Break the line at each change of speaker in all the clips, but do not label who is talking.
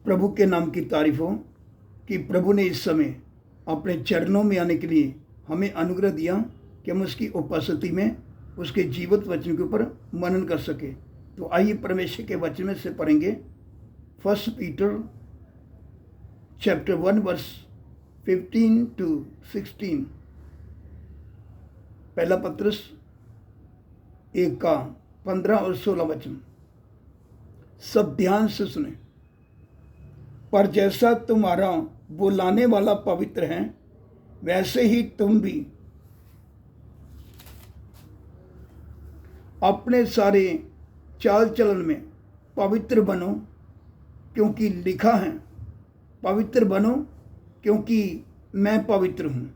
प्रभु के नाम की तारीफ हो कि प्रभु ने इस समय अपने चरणों में आने के लिए हमें अनुग्रह दिया कि हम उसकी उपस्थिति में उसके जीवित वचन के ऊपर मनन कर सके। तो आइए परमेश्वर के वचन में से पढ़ेंगे 1 पीटर चैप्टर 1 वर्स 15 to 16। पहला पत्रस 1 का 15 और 16 वचन सब ध्यान से सुने। पर जैसा तुम्हारा बुलाने वाला पवित्र है, वैसे ही तुम भी अपने सारे चाल चलन में पवित्र बनो, क्योंकि लिखा है, पवित्र बनो क्योंकि मैं पवित्र हूँ।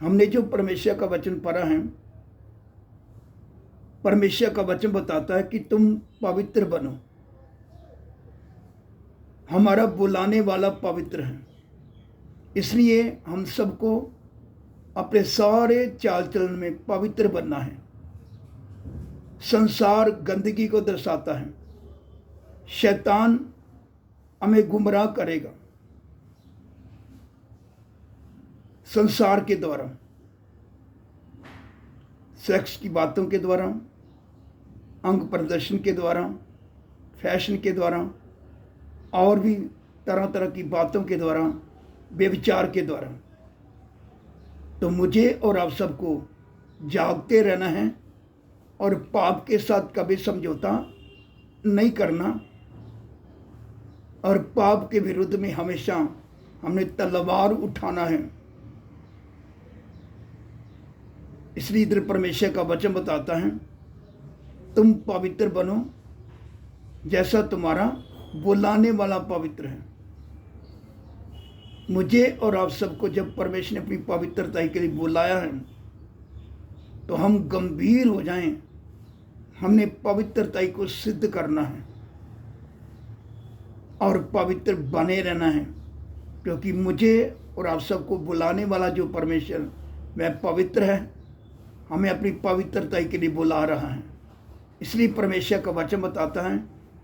हमने जो परमेश्वर का वचन पढ़ा है, परमेश्वर का वचन बताता है कि तुम पवित्र बनो। हमारा बुलाने वाला पवित्र है, इसलिए हम सबको अपने सारे चाल चलन में पवित्र बनना है। संसार गंदगी को दर्शाता है, शैतान हमें गुमराह करेगा संसार के द्वारा, सेक्स की बातों के द्वारा, अंग प्रदर्शन के द्वारा, फैशन के द्वारा और भी तरह तरह की बातों के द्वारा, व्यभिचार के द्वारा। तो मुझे और आप सबको जागते रहना है और पाप के साथ कभी समझौता नहीं करना, और पाप के विरुद्ध में हमेशा हमने तलवार उठाना है। इसलिए इधर परमेश्वर का वचन बताता है, तुम पवित्र बनो जैसा तुम्हारा बुलाने वाला पवित्र है। मुझे और आप सबको जब परमेश्वर ने अपनी पवित्रता के लिए बुलाया है, तो हम गंभीर हो जाएं। हमने पवित्रता को सिद्ध करना है और पवित्र बने रहना है, क्योंकि मुझे और आप सबको बुलाने वाला जो परमेश्वर वह पवित्र है, हमें अपनी पवित्रता के लिए बुला रहा है। इसलिए परमेश्वर का वचन बताता है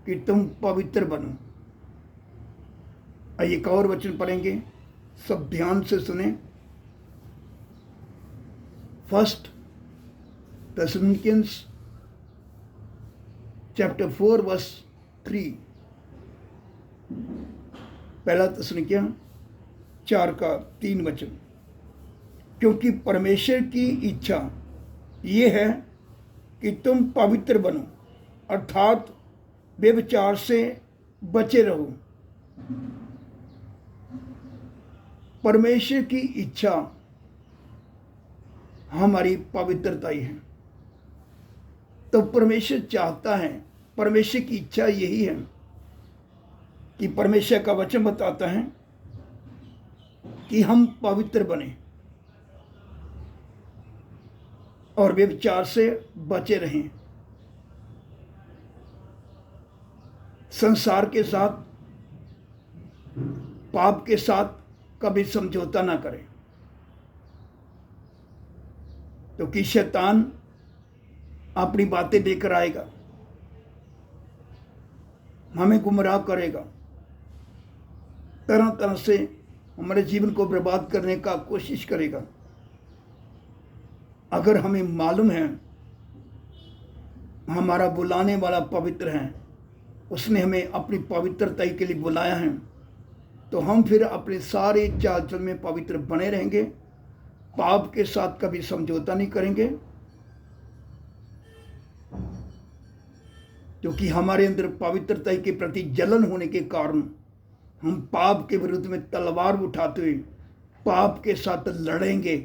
कि तुम पवित्र बनो। आइए एक और वचन पढ़ेंगे, सब ध्यान से सुने। 1 Thessalonians चैप्टर 4 वर्स 3। पहला थिस्सलुनीकियों 4 का 3 वचन। क्योंकि परमेश्वर की इच्छा ये है कि तुम पवित्र बनो, अर्थात व्यभिचार से बचे रहो। परमेश्वर की इच्छा हमारी पवित्रता ही है। तो परमेश्वर चाहता है, परमेश्वर की इच्छा यही है कि परमेश्वर का वचन बताता है कि हम पवित्र बने और व्यभिचार से बचे रहें, संसार के साथ, पाप के साथ कभी समझौता ना करें, क्योंकि शैतान अपनी बातें लेकर आएगा, हमें गुमराह करेगा, तरह तरह से हमारे जीवन को बर्बाद करने का कोशिश करेगा। अगर हमें मालूम है हमारा बुलाने वाला पवित्र है, उसने हमें अपनी पवित्रता के लिए बुलाया है, तो हम फिर अपने सारे चाल चलन में पवित्र बने रहेंगे, पाप के साथ कभी समझौता नहीं करेंगे, क्योंकि हमारे अंदर पवित्रता के प्रति जलन होने के कारण हम पाप के विरुद्ध में तलवार उठाते हुए पाप के साथ लड़ेंगे